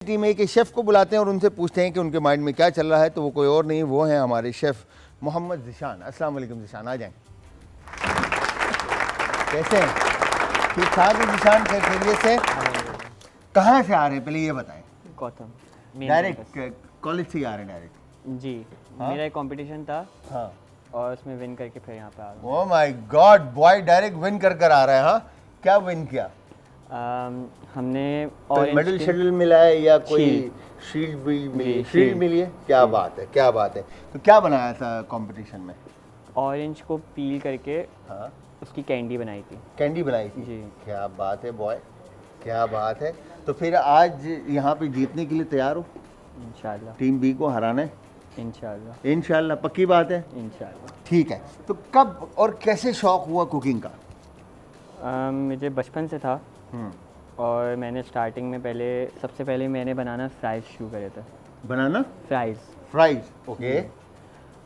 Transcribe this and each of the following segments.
Team ए के chef को बुलाते हैं और उनसे पूछते हैं कि उनके माइंड में क्या चल रहा है। तो वो कोई और नहीं, वो हैं हमारे शेफ़ मोहम्मद ज़िशान। अस्सलाम वालेकुम ज़िशान, आ जाएं। कैसे हैं? ठीक ठाक है ज़िशान, खैरियत से? कहाँ से आ रहे हैं पहले ये बताएं। गौतम डायरेक्ट कॉलेज से ही आ रहे हैं डायरेक्ट? जी। हाँ? मेरा एक कंपटीशन था हाँ। और उसमें विन करके फिर यहाँ पे आ oh my God, boy direct win कर आ रहा है। हाँ, क्या विन किया? गया। हमने कोई मेडल शेडल मिला है या कोई शील्ड भी मिली? जी, शील्ड शील्ड। मिली है, क्या बात है, क्या बात है। तो क्या बनाया था कंपटीशन में? ऑरेंज को पील करके हाँ, उसकी कैंडी बनाई थी। कैंडी बनाई थी। जी। क्या बात है बॉय, क्या बात है। तो फिर आज यहाँ पे जीतने के लिए तैयार हो? इंशाल्लाह टीम बी को हराना है इंशाल्लाह इंशाल्लाह, पक्की बात है। इंशाल्लाह। ठीक है, तो कब और कैसे शौक हुआ कुकिंग का? मुझे बचपन से था और मैंने स्टार्टिंग में सबसे पहले मैंने बनाना फ्राइज़ शुरू करे थे। बनाना फ्राइज़। ओके।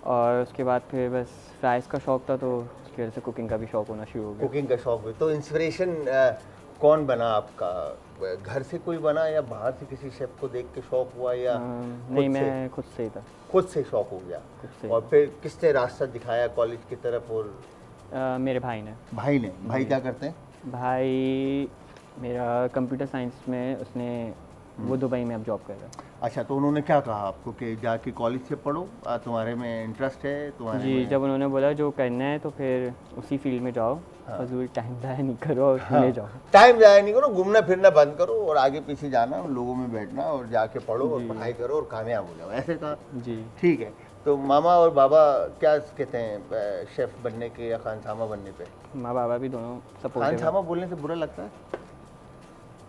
और उसके बाद फिर बस फ्राइज़ का शौक था तो उसकी वजह से कुकिंग का भी शौक होना शुरू हो गया। कुकिंग का शौक हुआ तो इंस्पिरेशन कौन बना आपका? घर से कोई बना या बाहर से किसी शेफ को देख के शौक हुआ या नहीं, मैं खुद से ही था। खुद से शौक हो गया? खुद से। और फिर किसने रास्ता दिखाया कॉलेज की तरफ? और मेरे भाई ने। भाई क्या करते हैं? भाई मेरा कंप्यूटर साइंस में उसने वो दुबई में अब जॉब कर रहा है। अच्छा, तो उन्होंने क्या कहा आपको कि जाके कॉलेज से पढ़ो, तुम्हारे में इंटरेस्ट है तुम्हारे जी, में? जब उन्होंने बोला जो करना है तो फिर उसी फील्ड में जाओ। हाँ। फजूल टाइम ज़ाया नहीं करो और हाँ, ले जाओ। टाइम जाया नहीं करो, घूमना फिरना बंद करो और आगे पीछे जाना, लोगों में बैठना और जाके पढ़ो और जी। पढ़ाई करो और कामयाब हो जाओ, ऐसे कहा? जी। ठीक है। तो मामा और बाबा क्या कहते हैं शेफ बनने के या खानसामा बनने पे? माँ बाबा भी दोनों सपोर्टिव हैं। खानसामा बोलने से बुरा लगता है?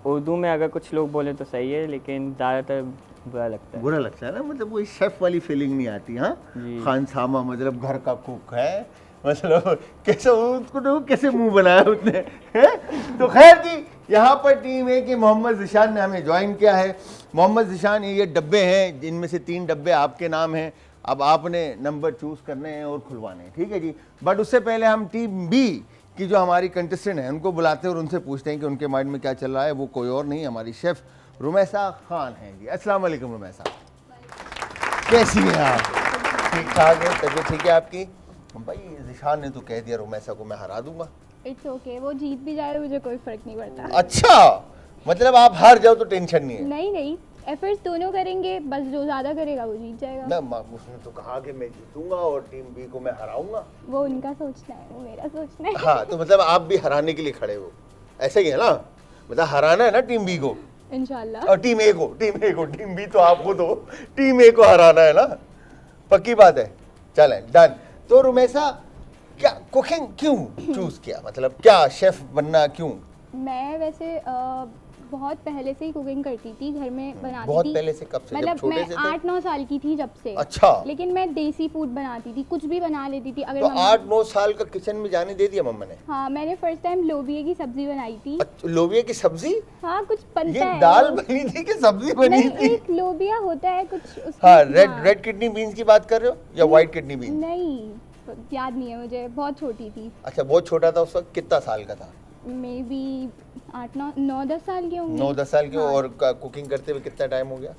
उर्दू में अगर कुछ लोग बोले तो सही है, लेकिन ज़्यादातर बुरा लगता है। बुरा लगता है ना, मतलब वही शेफ वाली फीलिंग नहीं आती। हाँ, जी। खानसामा मतलब घर का कुक है, मतलब कैसे उसको तो कैसे मुंह बनाया उसने है? तो खैर जी, यहाँ पर टीम है कि मोहम्मद ज़िशान ने हमें ज्वाइन किया है। मोहम्मद ज़िशान, ये डब्बे हैं, जिनमें से 3 डब्बे आपके नाम हैं। अब आपने नंबर चूज़ करने हैं और खुलवाने हैं, ठीक है जी। बट उससे पहले हम टीम बी की जो हमारी कंटेस्टेंट हैं उनको बुलाते हैं और उनसे पूछते हैं कि उनके माइंड में क्या चल रहा है। वो कोई और नहीं, हमारी शेफ़ रुमैसा खान हैं जी। अस्सलाम वालेकुम रुमैसा, कैसी हैं आप? ठीक ठाक है, तबीयत ठीक है आपकी? भाई ज़िशान ने तो कह दिया रुमैसा को मैं हरा दूंगा। इट्स ओके, वो जीत भी जाए मुझे कोई फर्क नहीं पड़ता। अच्छा, मतलब आप हार जाओ तो टेंशन नहीं है? नहीं नहीं, एफर्ट्स दोनों करेंगे, बस जो ज्यादा करेगा वो जीत जाएगा। ना, उसने तो कहा कि मैं जीतूंगा और टीम बी को मैं हराऊंगा। वो उनका सोचना है, वो मेरा सोचना है। हाँ, तो मतलब आप भी हराने के लिए खड़े हो, ऐसा ही है ना? मतलब हराना है ना टीम बी को इंशाल्लाह। और टीम ए को। टीम बी तो आप खुद हो, टीम ए को हराना है ना? पक्की बात है, चलें डन। तो रुमैसा, क्या कुकिंग क्यों चूज किया, मतलब क्या शेफ बनना क्यों? मैं वैसे बहुत पहले से ही कुकिंग करती थी, घर में बनाती बहुत थी। पहले से? कब से? जब मतलब छोटे मैं से थे? 8-9 साल की थी जब से। अच्छा। लेकिन मैं देसी फूड बनाती थी, कुछ भी बना लेती थी। अगर तो मम्मा- 8-9 साल का किचन में जाने दे दिया मम्मा ने? हाँ, मैंने फर्स्ट टाइम लोबिया की सब्जी बनाई थी। अच्छा, लोबिया की सब्जी? हाँ, कुछ बनता ये है दाल वो। बनी थी कि सब्जी बनी नहीं, थी? एक लोबिया होता है कुछ उसमें। हाँ, हाँ। रेड किडनी बीन्स की बात कर रहे हो या व्हाइट किडनी बीन्स? नहीं, याद नहीं है मुझे, बहुत छोटी थी। अच्छा, बहुत छोटा था उस वक्त, कितना साल का था? मे बी 8-9-10 साल के होंगे। 9-10 साल के। हाँ। और कुकिंग करते हुए कितना टाइम हो गया?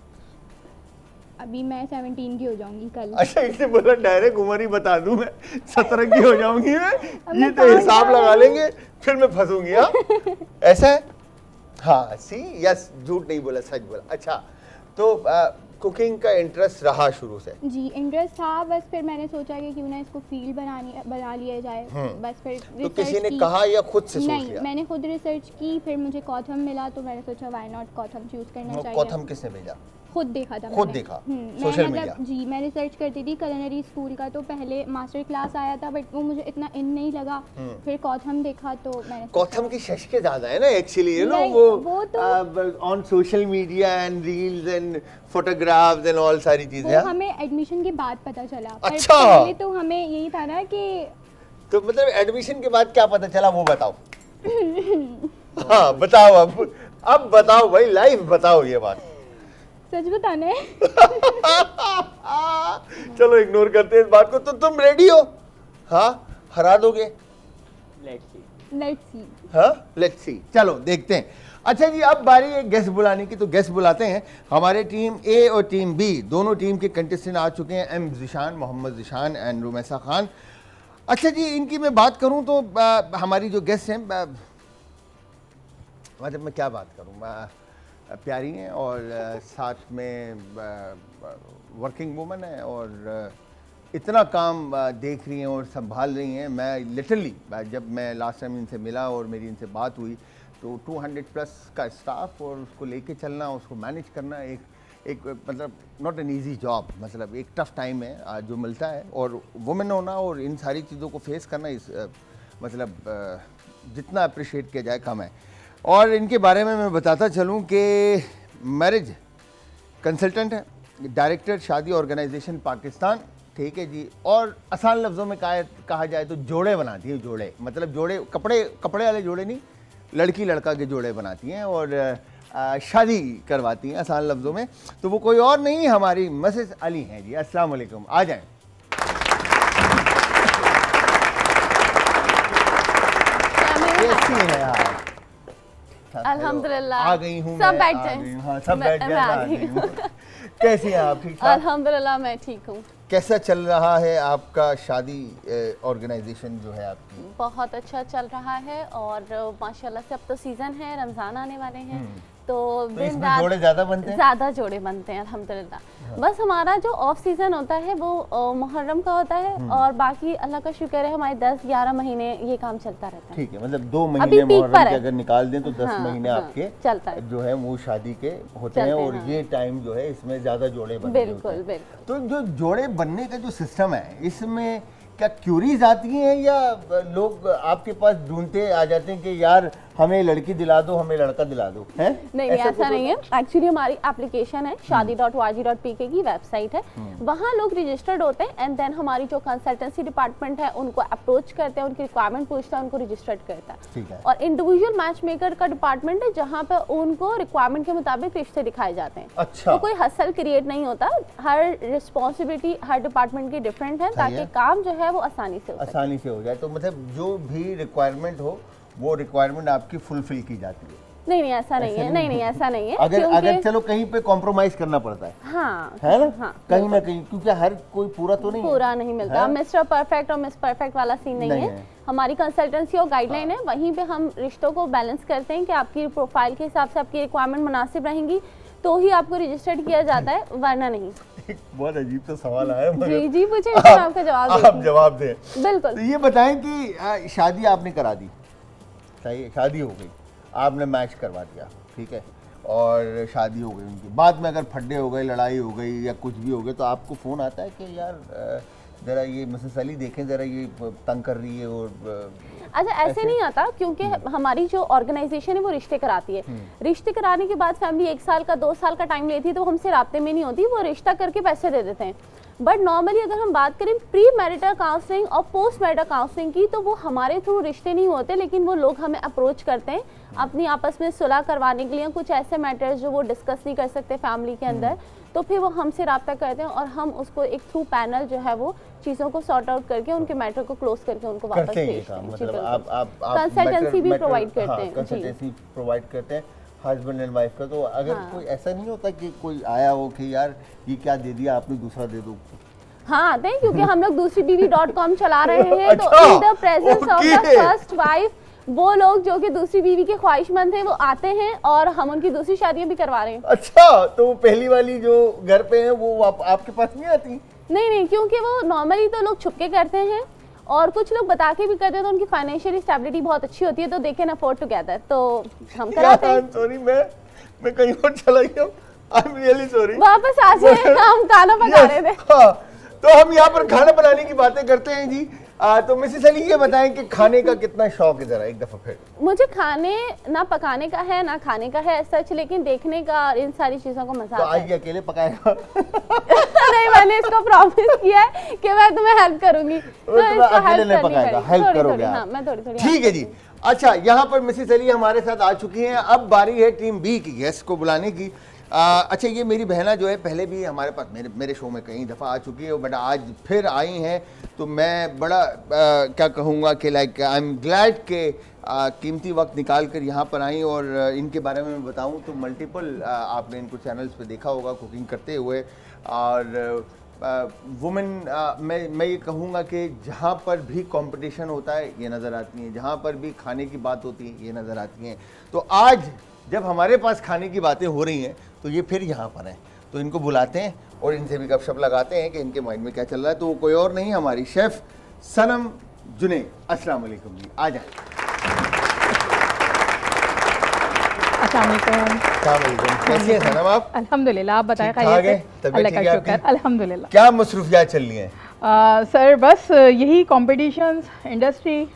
अभी मैं 17 की हो जाऊंगी कल। अच्छा, इसने बोला डायरेक्ट उम्र ही बता दूं मैं, 17 की हो जाऊंगी मैं। अब ये मैं तो हिसाब कहाँ लगा जाऊँ? लेंगे, फिर मैं फंसूंगी। हाँ, ऐसा है? हाँ, सी, यस, झूठ नहीं बोला, सच बोला। अच्छा, तो कुकिंग का इंटरेस्ट रहा शुरू से? जी, इंटरेस्ट था, बस फिर मैंने सोचा कि क्यों ना इसको फील्ड बना लिया जाए। बस फिर तो रिसर्च किसी ने की। कहा या खुद से सोच नहीं, लिया? मैंने खुद रिसर्च की, फिर मुझे कॉथम मिला तो मैंने सोचा व्हाई नॉट कॉथम चूज करना चाहिए। कौथम किसने भेजा? खुद देखा था खुद मैंने। देखा? मैं सोशल मतलब मीडिया? जी, मैं रिसर्च करती थी culinary स्कूल का, तो पहले मास्टर क्लास आया था बट वो मुझे इतना इन नहीं लगा। फिर कॉथम देखा तो मैंने कौथम की शशके ज्यादा है ना एक्चुअली, यू नो, नहीं, वो वो तो- on social media and reels and photographs and all सारी चीजें। वो हाँ? हमें एडमिशन के बाद पता चला। पर अच्छा। पहले तो हमें यही था ना कि तो मतलब एडमिशन के बाद क्या पता चला वो बताओ। हाँ बताओ, अब बताओ भाई, लाइव बताओ ये बात। सच बताना है। चलो इग्नोर करते हैं इस बात को। तो तुम रेडी हो? हाँ, हरा दोगे? Let's see. Let's see. हाँ, लेट्स सी, चलो देखते हैं। अच्छा जी, अब बारी है गेस्ट बुलाने की, तो गेस्ट बुलाते हैं। हमारे टीम ए और टीम बी दोनों टीम के कंटेस्टेंट आ चुके हैं, एम ज़िशान, मोहम्मद ज़िशान एंड रुमैसा खान। अच्छा जी, इनकी मैं बात करूं तो हमारी जो गेस्ट हैं, मतलब मैं क्या बात करूं, प्यारी हैं और साथ में वर्किंग वुमन है और इतना काम देख रही हैं और संभाल रही हैं। मैं लिटरली जब मैं लास्ट टाइम इनसे मिला और मेरी इनसे बात हुई तो 200 प्लस का स्टाफ और उसको लेके चलना, उसको मैनेज करना एक मतलब नॉट एन ईजी जॉब, मतलब एक टफ टाइम है जो मिलता है। और वुमेन होना और इन सारी चीज़ों को फेस करना इस मतलब जितना अप्रिशिएट किया जाए कम है। और इनके बारे में मैं बताता चलूँ कि मैरिज कंसल्टेंट है, डायरेक्टर शादी ऑर्गेनाइजेशन पाकिस्तान, ठीक है जी। और आसान लफ्ज़ों में कहा जाए तो जोड़े बनाती है, जोड़े मतलब जोड़े, कपड़े वाले जोड़े नहीं, लड़की लड़का के जोड़े बनाती हैं और शादी करवाती हैं आसान लफ्ज़ों में। तो वो कोई और नहीं, हमारी मिसेस अली हैं जी। अस्सलाम वालेकुम, आ जाएं। कैसी हैं आप? अल्हम्दुलिल्लाह, आ गई हूँ, सब बैठ जाएं। हाँ, सब बैठ मैं जाएं, आ मैं आ गई गई हूँ। कैसी हैं आप? ठीक ठाक? अल्हम्दुलिल्लाह मैं ठीक हूँ। कैसा चल रहा है आपका शादी ऑर्गेनाइजेशन जो है आपकी? बहुत अच्छा चल रहा है और माशाल्लाह से अब तो सीज़न है, रमज़ान आने वाले हैं तो दिन इसमें रात जोड़े ज़्यादा बनते हैं? ज़्यादा जोड़े बनते हैं अल्हम्दुलिल्लाह। बस हमारा जो ऑफ सीज़न होता है वो मुहर्रम का होता है और बाकी अल्लाह का शुक्र है हमारे 10-11 महीने ये काम चलता रहता है। ठीक है, मतलब 2 अभी महीने पीक मुहर्रम पर के है। अगर निकाल दें तो 10 हाँ, महीने हाँ, आपके चलता है। जो है वो शादी के होते हैं चलते हैं, और हाँ। ये टाइम जो है इसमें ज़्यादा जोड़े बनते होते बिल्कुल हैं। बिल्कुल। तो जो जोड़े बनने का जो सिस्टम है इसमें क्या क्यूरीज आती हैं या लोग आपके पास ढूंढते आ जाते हैं कि यार हमें लड़की दिला दो, हमें लड़का दिला दो, है? नहीं ऐसा नहीं है। एक्चुअली हमारी एप्लीकेशन है shadi.org.pk की वेबसाइट है, वहाँ लोग रजिस्टर्ड होते हैं एंड देन हमारी जो कंसल्टेंसी डिपार्टमेंट है उनको अप्रोच करते हैं, उनकी रिक्वायरमेंट पूछता है, उनको रजिस्टर्ड करता ठीक है। है। और इंडिविजुअल मैच मेकर का डिपार्टमेंट है जहाँ पे उनको रिक्वायरमेंट के मुताबिक रिश्ते दिखाए जाते हैं। अच्छा। तो कोई हसल क्रिएट नहीं होता, हर रिस्पॉन्सिबिलिटी हर डिपार्टमेंट की डिफरेंट है सही ताकि है। काम जो है वो आसानी से हो सके। आसानी से हो जाए। तो मतलब जो भी रिक्वायरमेंट हो वो रिक्वायरमेंट आपकी फुलफिल की जाती है? नहीं ऐसा नहीं है, नहीं ऐसा नहीं है। अगर चलो कहीं पे कॉम्प्रोमाइज करना पड़ता है, हाँ है ना? हाँ, कहीं ना कहीं, क्योंकि हर कोई पूरा तो नहीं है। पूरा नहीं मिलता। हाँ? मिस्टर परफेक्ट और मिस परफेक्ट वाला सीन नहीं है। हमारी कंसल्टेंसी और गाइडलाइन है, वहीं पे हम रिश्तों को बैलेंस करते हैं कि आपकी प्रोफाइल के हिसाब से आपकी रिक्वायरमेंट मुनासिब रहेंगी तो ही आपको रजिस्टर्ड किया जाता है, वरना नहीं। एक बहुत अजीब सा सवाल आया जी जी पूछे, मैं आपका जवाब आप देती हूँ। जवाब दें। बिल्कुल। तो ये बताएं कि शादी आपने करा दी, सही है, शादी हो गई, आपने मैच करवा दिया, ठीक है, और शादी हो गई उनकी, बाद में अगर फड्डे हो गए, लड़ाई हो गई या कुछ भी हो गया तो आपको फ़ोन आता है कि यार ज़रा ये मिसेस अली देखें, ज़रा ये तंग कर रही है और अच्छा ऐसे नहीं आता, क्योंकि हमारी जो ऑर्गेनाइजेशन है वो रिश्ते कराती है। रिश्ते कराने के बाद फैमिली 1 साल का 2 साल का टाइम लेती है तो हमसे राब्ते में नहीं होती, वो रिश्ता करके पैसे दे देते हैं। बट नॉर्मली अगर हम बात करें प्री मैरिटल काउंसलिंग और पोस्ट मैरिटल काउंसलिंग की, तो वो हमारे थ्रू रिश्ते नहीं होते, लेकिन वो लोग हमें अप्रोच करते हैं अपनी आपस में सुलह करवाने के लिए, कुछ ऐसे मैटर्स जो वो डिस्कस नहीं कर सकते फैमिली के अंदर, तो फिर वो हमसे रब्ता करते हैं और हम उसको एक थ्रू पैनल जो है वो चीज़ों को सॉर्ट आउट करके उनके मैटर को क्लोज करके उनको वापस करते हैं ये भेजते काम, हैं। मतलब आप कंसल्टेंसी भी प्रोवाइड करते हैं। कंसल्टेंसी प्रोवाइड करते हैं हस्बैंड एंड वाइफ का। तो अगर हाँ। कोई ऐसा नहीं होता कि कोई आया हो कि यार ये क्या दे दिया आपने, दूसरा दे दो? हाँ आते हैं, क्योंकि हम लोग दूसरी बीवी.com चला रहे हैं। तो अच्छा, in the presence of the okay। First wife वो लोग जो कि दूसरी बीवी के ख्वाहिशमंद हैं वो आते हैं और हम उनकी दूसरी शादियां भी करवा रहे हैं। अच्छा, तो वो पहली वाली जो घर पे है वो आपके पास नहीं आती? नहीं, क्योंकि वो नॉर्मली तो लोग छुप के करते हैं और कुछ लोग बता के भी करते हैं, तो उनकी फाइनेंशियल स्टेबिलिटी बहुत अच्छी होती है तो दे कैन अफोर्ड टुगेदर, तो हम कराते हैं। सॉरी, मैं कहीं और चला गया, आई एम रियली सॉरी। वापस आ जाए, हम खाना पका रहे थे। हाँ, तो हम यहाँ पर खाना बनाने की बातें करते हैं जी। तो मिसेस अली ये बताएं कि खाने का कितना शौक है, जरा एक दफा फिर। मुझे खाने ना पकाने का है ना खाने का है सच, लेकिन देखने का इन सारी चीजों को मजा तो आता आज है। ये अकेले पकाएगा? नहीं, मैंने इसको प्रॉमिस किया है कि मैं तुम्हें हेल्प करूंगी, तो तो इसको अकेले हेल्प नहीं करनी पकाएगा, पड़ेगी। हेल्प थोड़ी-थोड़ी, करोगे आप? हाँ, मैं थोड़ी-थोड़ी ठीक है जी। अच्छा, यहाँ पर मिसेस अली हमारे साथ आ चुकी हैं। अब बारी है टीम बी की गेस्ट को बुलाने की। अच्छा, ये मेरी बहना जो है पहले भी हमारे पास मेरे शो में कई दफ़ा आ चुकी है, बट आज फिर आई हैं, तो मैं बड़ा क्या कहूँगा कि लाइक आई एम ग्लैड के कीमती वक्त निकाल कर यहाँ पर आई। और इनके बारे में मैं बताऊँ तो मल्टीपल आपने इनको चैनल्स पे देखा होगा कुकिंग करते हुए। और वुमेन मैं ये कहूँगा कि जहाँ पर भी कंपटीशन होता है ये नज़र आती हैं, जहाँ पर भी खाने की बात होती है ये नज़र आती हैं। तो आज जब हमारे पास खाने की बातें हो रही हैं तो ये फिर यहाँ पर हैं, तो इनको बुलाते हैं और इनसे भी गपशप लगाते हैं कि इनके माइंड में क्या चल रहा है। तो वो कोई और नहीं, हमारी शेफ़ सनम जुनैद। अस्सलाम वालेकुम जी, आ जाए। अस्सलाम वालेकुम। कैसी हैं सनम आप? अल्हम्दुलिल्लाह, आप बताएं ठीक ठाक खैरियत है? से? तबीयत अल्लाह ठीक का है शुक्र, आपकी? अल्हम्दुलिल्लाह। क्या मसरूफियात चल रही हैं? सर बस यही कंपटीशंस, इंडस्ट्री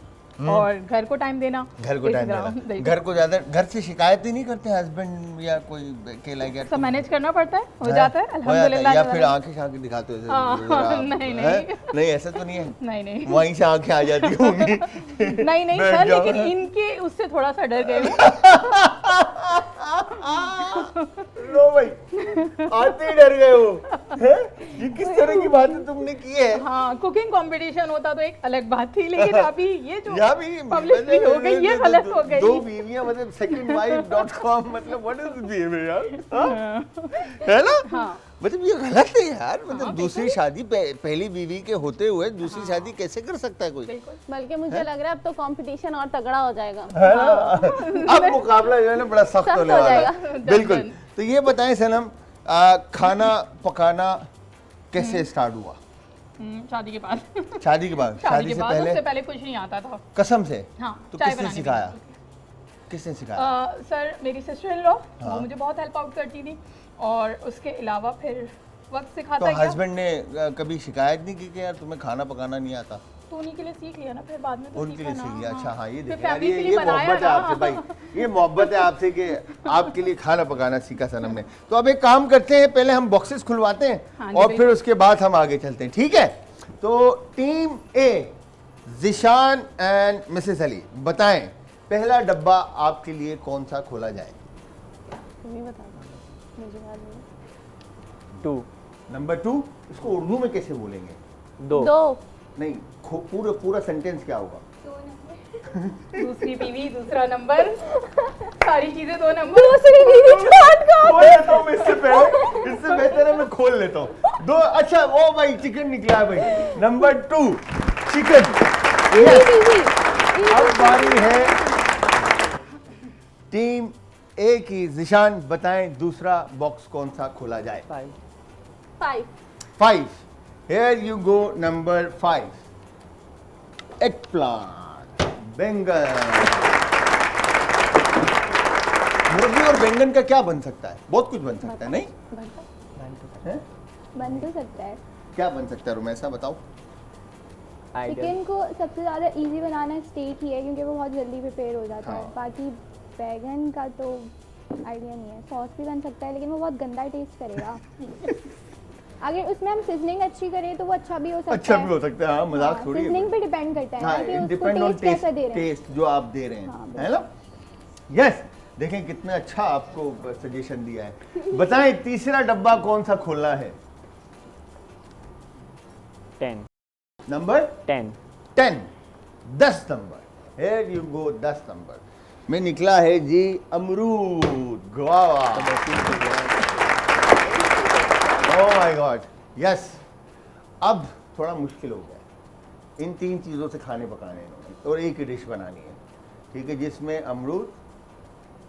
और घर को टाइम देना। घर को टाइम देना, बिल्कुल। घर को ज़्यादा, घर से शिकायत ही नहीं करते हस्बैंड या कोई के लाइक सब मैनेज करना पड़ता है, हो हैं? जाता है हो जाता है, अल्हम्दुलिल्लाह। या फिर आंखें शांखें दिखाते हो हाँ, जरा, नहीं, हैं? नहीं। नहीं ऐसा तो नहीं है, नहीं नहीं वहीं से आंखें आ जाती होंगी। नहीं नहीं बैठ सर, जाओ। लेकिन इनके उससे थोड़ा सा डर गए हूँ। लो भाई, आते ही डर गए हो, हैं? ये किस तरह की बातें तुमने की है? हाँ, कुकिंग कंपटीशन होता तो एक अलग बात थी, लेकिन अभी ये जो यहाँ भी पब्लिसिटी हो गई ये गलत हो गई। दो बीवियां मतलब secondwife.com मतलब व्हाट इज बिहेवियर यार, हाँ? है ना? हाँ। मतलब ये गलत है यार, मतलब दूसरी शादी पहली बीवी के होते हुए दूसरी शादी कैसे कर सकता है कोई? बल्कि मुझे लग रहा है अब तो कंपटीशन और तगड़ा हो जाएगा। है ना? अब मुकाबला जो है ना बड़ा सख्त होने हो वाला है। जाएगा। बिल्कुल। तो ये बताएं सनम, खाना पकाना कैसे स्टार्ट हुआ? शादी के बाद। शादी के बाद? शादी के बाद, पहले? उससे पहले कुछ नहीं आता था। कसम से? हाँ, तो चाय किसने बनानी सिखाया? भी। किसने सिखाया? सर मेरी सिस्टर इन लॉ, हाँ। वो मुझे बहुत हेल्प आउट करती थी, और उसके अलावा फिर वक्त तो सिखाता गया। हस्बैंड ने कभी शिकायत नहीं की कि यार तुम्हें खाना पकाना नहीं आता? तो उन्हीं के लिए सीख लिया ना, फिर बाद में तो उनके लिए सीखा सीख ना। लिया। अच्छा, हाँ, ये फिर देखिए यार, family के लिए ये बनाया मोहब्बत है ना। आपसे भाई, ये मोहब्बत है आपसे कि आपके लिए खाना पकाना सीखा सनम ने। तो अब एक काम करते हैं, पहले हम बॉक्सेस खुलवाते हैं हाँ जी, और बिल्कुल। फिर उसके बाद हम आगे चलते हैं, ठीक है? तो team A, Zeeshan and Mrs Ali, बताएं पहला डब्बा आपके लिए कौन सा खोला जाए? तुम ही बता दो, मुझे याद नहीं। 2 नंबर 2, इसको उर्दू में कैसे बोलेंगे? 2 नहीं, पूरा सेंटेंस क्या होगा? दूसरी बीवी दूसरा नंबर, सारी चीजें 2 नंबर। दूसरी बीवी चाट का। खोल लेता हूँ मैं इससे पहले, इससे बेहतर है मैं खोल लेता हूँ। 2, अच्छा ओ भाई चिकन निकला है भाई। Number 2 chicken. अब बारी है टीम ए की। ज़िशान बताएं दूसरा बॉक्स कौन सा खोला जाए? 5 5। Here you go, number 5. Eggplant, बैंगन। मुर्गी और बैंगन का क्या बन सकता है? बहुत कुछ बन सकता है, नहीं? हैं? बन तो सकता है। क्या बन सकता है रुमैसा, बताओ? चिकन को सबसे ज़्यादा इजी बनाना स्टेक ही है, क्योंकि वो बहुत जल्दी प्रिपेयर हो जाता हाँ। है। बाकी बैगन का तो आइडिया नहीं है। सॉस भी बन सकता है, लेकिन वो बहुत गंदा टेस्ट करेगा। अगर उसमें हम सीजनिंग अच्छी करें तो वो अच्छा भी हो सकता है। अच्छा भी हो सकता है, हाँ, मजाक थोड़ी है। सीजनिंग पे डिपेंड करता है हाँ, ना कि it उसको depend on टेस्ट कैसा दे रहे हैं। टेस्ट जो आप दे रहे हैं, हाँ, है ना? यस, देखें कितना अच्छा आपको सजेशन दिया है। बताएं तीसरा डब्बा कौन सा खोलना है? 10 number 10 10, 10 number. Here you go, 10 number में निकला है जी अमरूद, guava. Oh my God, yes. अब थोड़ा मुश्किल हो गया, इन 3 चीज़ों से खाने पकाने इन्होंने और एक ही डिश बनानी है, ठीक है, जिसमें अमरूद,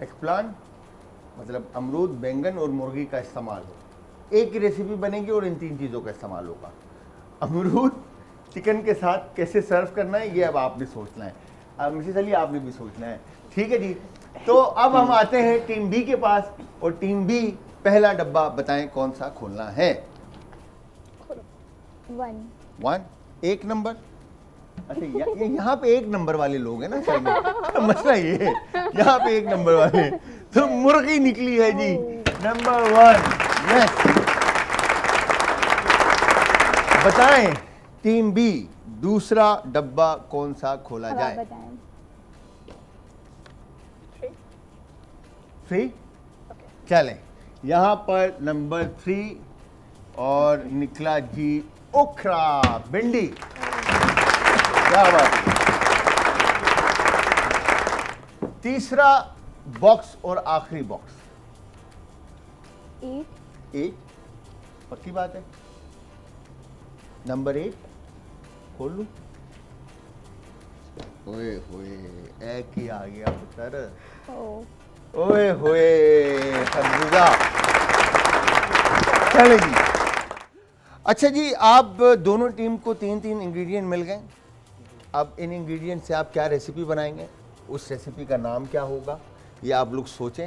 एगप्लांट मतलब अमरूद, बैंगन और मुर्गी का इस्तेमाल हो। एक ही रेसिपी बनेगी और इन 3 चीज़ों का इस्तेमाल होगा। अमरूद चिकन के साथ कैसे सर्व करना है ये अब आपने सोचना है। अब मिसेस अली आपने भी सोचना है, ठीक है जी। तो अब हम आते हैं टीम बी के पास, और टीम बी पहला डब्बा बताएं कौन सा खोलना है? 1, 1 नंबर। अच्छा, यहाँ पे 1 नंबर वाले लोग हैं ना सर में, मसला ये है यहाँ पे 1 नंबर वाले। तो मुर्गी निकली है जी नंबर 1। यस, बताएं टीम बी दूसरा डब्बा कौन सा खोला अब आप जाए? बताएं। 3। चलें, यहाँ पर नंबर 3 और निकला जी उखरा भिंडी। क्या बात है। तीसरा बॉक्स और आखिरी बॉक्स 8 पक्की बात है। नंबर 8 खोल लूं? ओए होए एक ही आ गया पुत्र। ओए होए खरबूजा। चले जी। अच्छा जी, आप दोनों टीम को 3-3 इंग्रेडिएंट मिल गए। अब इन इंग्रेडिएंट से आप क्या रेसिपी बनाएंगे, उस रेसिपी का नाम क्या होगा ये आप लोग सोचें।